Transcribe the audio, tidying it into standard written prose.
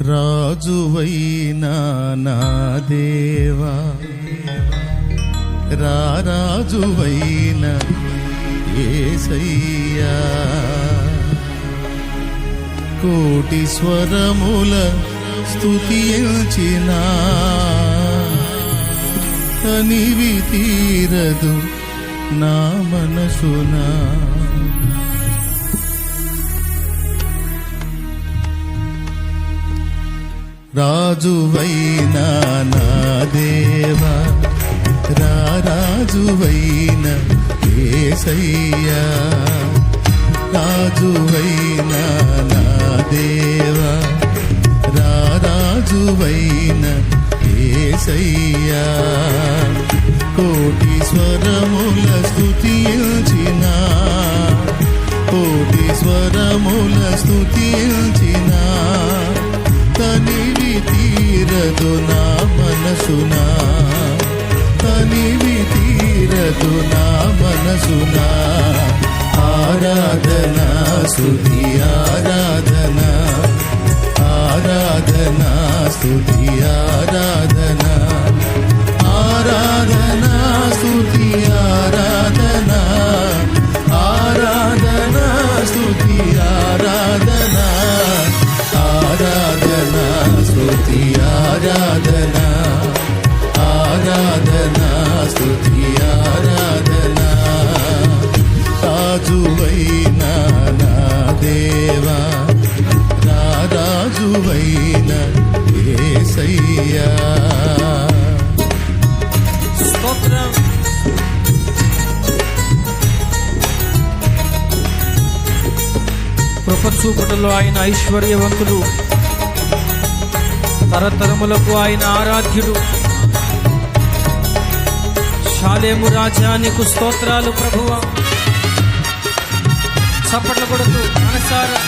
రాజువైనా నా దేవా, రాజువైన యేసయ్యా, కోటి స్వరముల స్తుతించిన తనివి తీరదు నా మనసునా. రాజువైనా నా దేవా, రాజువైన యేసయ్యా, రాజువైనా నా దేవా, రాజువైన యేసయ్యా, కోటి స్వరముల స్తుతించిన, కోటి స్వరముల స్తుతించిన తనివి తీరదు నా మనసునా, తనివి తీరదు నా మనసునా. ఆరాధనా స్తుతి ఆరాధనా, ఆరాధనా స్తుతి ఆరాధనా, ఆరాధనా స్తుతి ఆరాధనా, ఆరాధనా స్తుతి ఆరాధనా, ఆరాధనా స్తుతి ఆరాధనా, ఆరాధనా స్తుతి ఆరాధనా. రాజువైనా నా దేవా, రాజువైన యేసయ్యా. స్తోత్రం. కృప చూపుటలో ఆయన ఐశ్వర్యవంతుడు, తరతరములకు ఆయన ఆరాధ్యుడు. షాలేము రాజా నీకు స్తోత్రాలు ప్రభువా. చప్పట్లు కొడుతూ మనసారా